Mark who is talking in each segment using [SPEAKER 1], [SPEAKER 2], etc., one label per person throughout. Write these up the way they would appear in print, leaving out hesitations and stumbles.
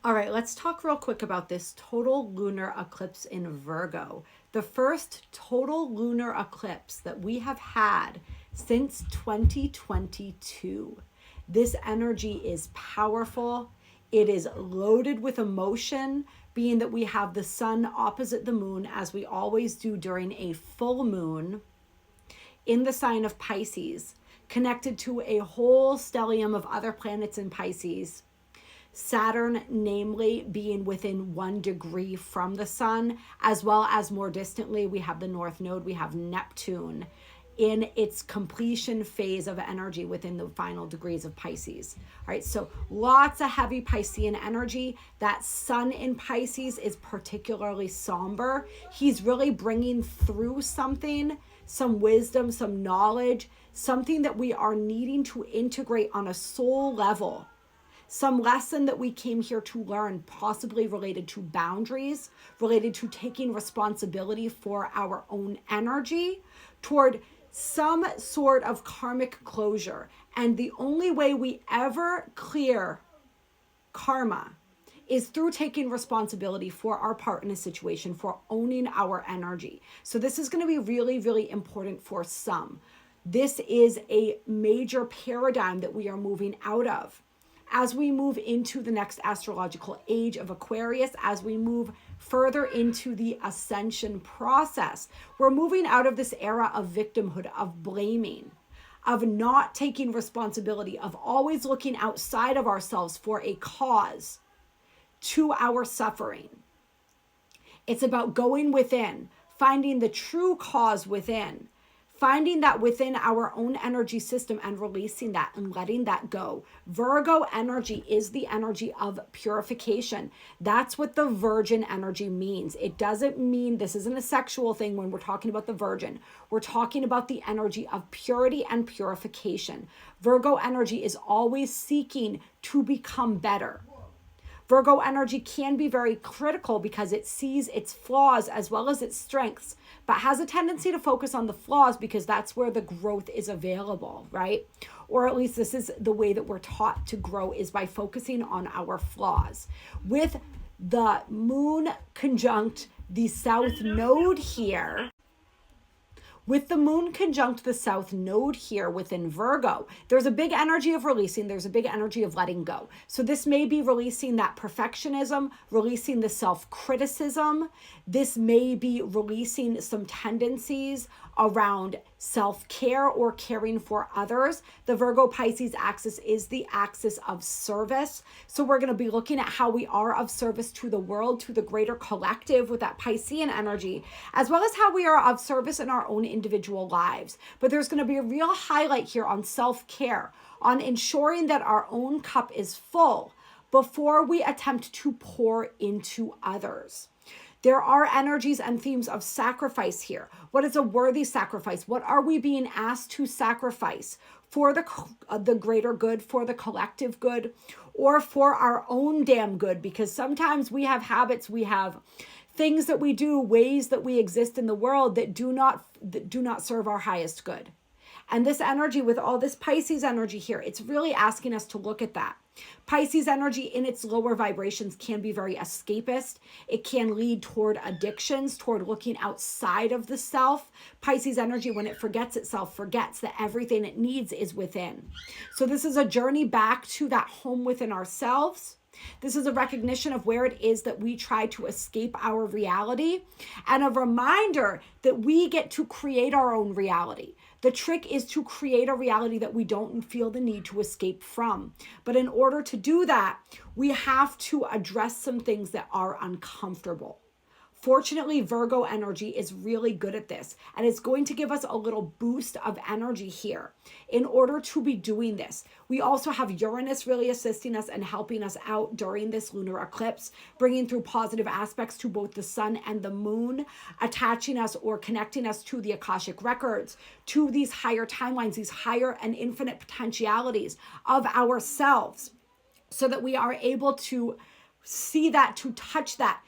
[SPEAKER 1] All right, let's talk real quick about this total lunar eclipse in Virgo. The first total lunar eclipse that we have had since 2022. This energy is powerful. It is loaded with emotion, being that we have the sun opposite the moon, as we always do during a full moon, in the sign of Pisces, connected to a whole stellium of other planets in Pisces. Saturn, namely, being within 1 degree from the sun, as well as more distantly, we have the North Node, we have Neptune in its completion phase of energy within the final degrees of Pisces. All right, so lots of heavy Piscean energy. That sun in Pisces is particularly somber. He's really bringing through something, some wisdom, some knowledge, something that we are needing to integrate on a soul level. Some lesson that we came here to learn, possibly related to boundaries, related to taking responsibility for our own energy, toward some sort of karmic closure. And the only way we ever clear karma is through taking responsibility for our part in a situation, for owning our energy. So this is going to be really, really important for some. This is a major paradigm that we are moving out of. As we move into the next astrological age of Aquarius, as we move further into the ascension process, we're moving out of this era of victimhood, of blaming, of not taking responsibility, of always looking outside of ourselves for a cause to our suffering. It's about going within, finding the true cause within, finding that within our own energy system and releasing that and letting that go. Virgo energy is the energy of purification. That's what the virgin energy means. It doesn't mean this isn't a sexual thing when we're talking about the virgin. We're talking about the energy of purity and purification. Virgo energy is always seeking to become better. Virgo energy can be very critical because it sees its flaws as well as its strengths, but has a tendency to focus on the flaws because that's where the growth is available, right? Or at least this is the way that we're taught to grow, is by focusing on our flaws. With the moon conjunct the south node here, with the moon conjunct the south node here within Virgo, there's a big energy of releasing, there's a big energy of letting go. So this may be releasing that perfectionism, releasing the self-criticism. This may be releasing some tendencies around self-care or caring for others. The Virgo Pisces axis is the axis of service. So we're going to be looking at how we are of service to the world, to the greater collective with that Piscean energy, as well as how we are of service in our own individual lives. But there's going to be a real highlight here on self-care, on ensuring that our own cup is full before we attempt to pour into others. There are energies and themes of sacrifice here. What is a worthy sacrifice? What are we being asked to sacrifice for the greater good, for the collective good, or for our own damn good? Because sometimes we have habits, we have things that we do, ways that we exist in the world that do not serve our highest good. And this energy, with all this Pisces energy here, it's really asking us to look at that. Pisces energy in its lower vibrations can be very escapist. It can lead toward addictions, toward looking outside of the self. Pisces energy, when it forgets itself, forgets that everything it needs is within. So this is a journey back to that home within ourselves. This is a recognition of where it is that we try to escape our reality, and a reminder that we get to create our own reality. The trick is to create a reality that we don't feel the need to escape from. But in order to do that, we have to address some things that are uncomfortable. Fortunately, Virgo energy is really good at this, and it's going to give us a little boost of energy here in order to be doing this. We also have Uranus really assisting us and helping us out during this lunar eclipse, bringing through positive aspects to both the sun and the moon, attaching us or connecting us to the Akashic records, to these higher timelines, these higher and infinite potentialities of ourselves, so that we are able to see that, to touch that.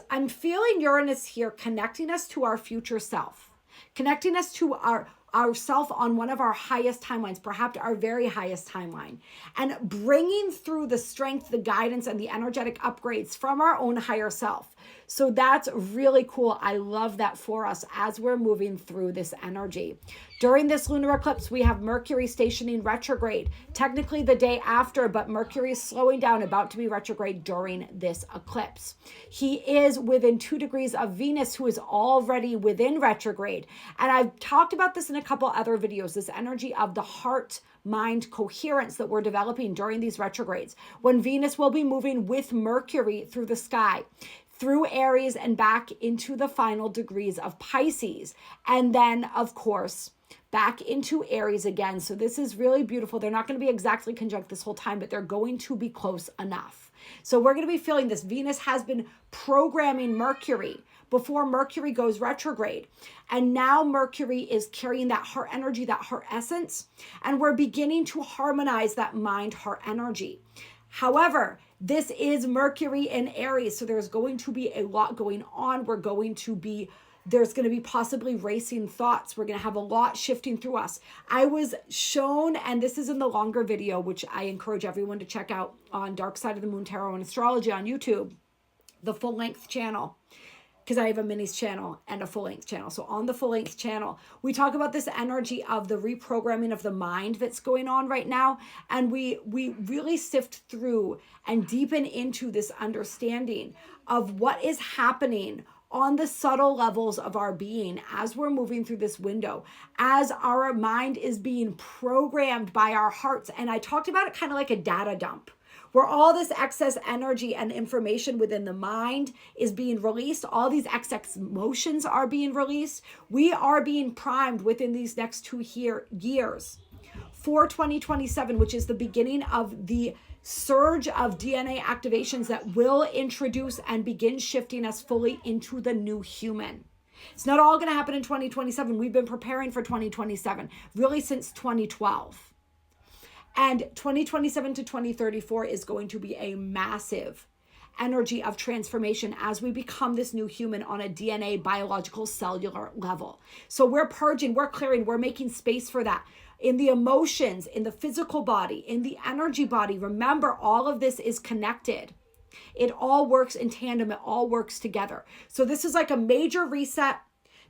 [SPEAKER 1] I'm feeling Uranus here connecting us to our future self, connecting us to our ourselves on one of our highest timelines, perhaps our very highest timeline, and bringing through the strength, the guidance, and the energetic upgrades from our own higher self. So that's really cool. I love that for us as we're moving through this energy. During this lunar eclipse, we have Mercury stationing retrograde, technically the day after, but Mercury is slowing down, about to be retrograde during this eclipse. He is within 2 degrees of Venus, who is already within retrograde. And I've talked about this in a couple other videos, this energy of the heart mind coherence that we're developing during these retrogrades, when Venus will be moving with Mercury through the sky, through Aries and back into the final degrees of Pisces. And then, of course, back into Aries again. So this is really beautiful. They're not going to be exactly conjunct this whole time, but they're going to be close enough. So we're going to be feeling this. Venus has been programming Mercury before Mercury goes retrograde. And now Mercury is carrying that heart energy, that heart essence, and we're beginning to harmonize that mind-heart energy. However, this is Mercury in Aries, so there's going to be a lot going on. There's going to be possibly racing thoughts. We're going to have a lot shifting through us. I was shown, and this is in the longer video, which I encourage everyone to check out on Dark Side of the Moon Tarot and Astrology on YouTube, the full-length channel, because I have a minis channel and a full-length channel. So on the full-length channel, we talk about this energy of the reprogramming of the mind that's going on right now. And we really sift through and deepen into this understanding of what is happening on the subtle levels of our being as we're moving through this window, as our mind is being programmed by our hearts. And I talked about it kind of like a data dump, where all this excess energy and information within the mind is being released. All these excess emotions are being released. We are being primed within these next 2 years for 2027, which is the beginning of the surge of DNA activations that will introduce and begin shifting us fully into the new human. It's not all going to happen in 2027. We've been preparing for 2027 really since 2012. And 2027 to 2034 is going to be a massive energy of transformation as we become this new human on a DNA, biological, cellular level. So we're purging, we're clearing, we're making space for that. In the emotions, in the physical body, in the energy body. Remember, all of this is connected. It all works in tandem. It all works together. So this is like a major reset.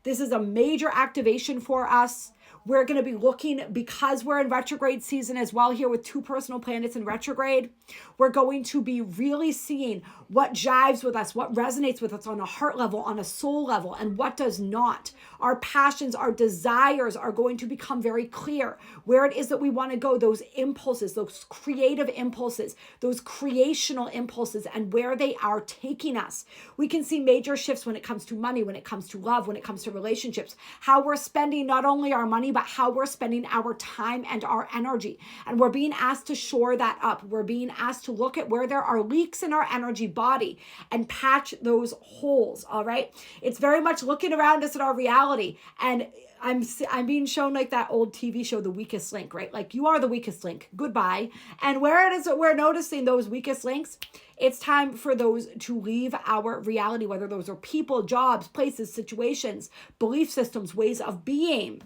[SPEAKER 1] This is a major activation for us. We're going to be looking, because we're in retrograde season as well here with 2 personal planets in retrograde, we're going to be really seeing what jives with us, what resonates with us on a heart level, on a soul level, and what does not. Our passions, our desires are going to become very clear. Where it is that we want to go, those impulses, those creative impulses, those creational impulses, and where they are taking us. We can see major shifts when it comes to money, when it comes to love, when it comes to relationships, how we're spending not only our money, but how we're spending our time and our energy. And we're being asked to shore that up. We're being asked to look at where there are leaks in our energy body and patch those holes, all right? It's very much looking around us at our reality. And I'm being shown like that old TV show, The Weakest Link, right? Like, you are the weakest link. Goodbye. And where it is that we're noticing those weakest links, it's time for those to leave our reality, whether those are people, jobs, places, situations, belief systems, ways of being.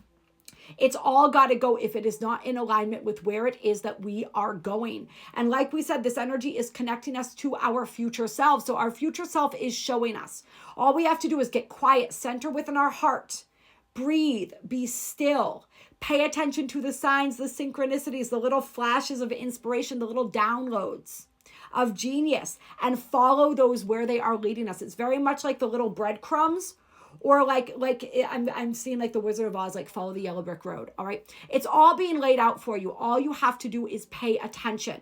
[SPEAKER 1] It's all got to go if it is not in alignment with where it is that we are going. And like we said, this energy is connecting us to our future self. So our future self is showing us. All we have to do is get quiet, center within our heart, breathe, be still, pay attention to the signs, the synchronicities, the little flashes of inspiration, the little downloads of genius, and follow those where they are leading us. It's very much like the little breadcrumbs. Or like I'm seeing like the Wizard of Oz, like follow the yellow brick road. All right. It's all being laid out for you. All you have to do is pay attention.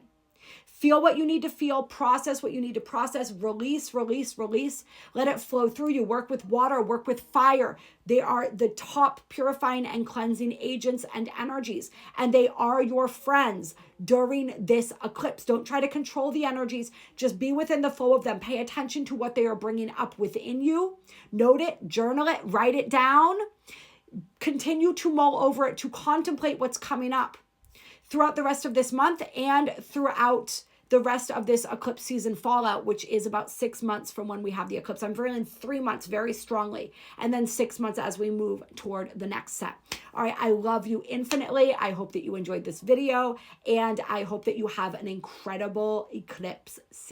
[SPEAKER 1] Feel what you need to feel, process what you need to process, release, release, release. Let it flow through you. Work with water, work with fire. They are the top purifying and cleansing agents and energies, and they are your friends during this eclipse. Don't try to control the energies. Just be within the flow of them. Pay attention to what they are bringing up within you. Note it, journal it, write it down. Continue to mull over it, to contemplate what's coming up throughout the rest of this month and throughout the rest of this eclipse season fallout, which is about 6 months from when we have the eclipse. I'm feeling 3 months very strongly, and then 6 months as we move toward the next set. All right, I love you infinitely. I hope that you enjoyed this video, and I hope that you have an incredible eclipse season.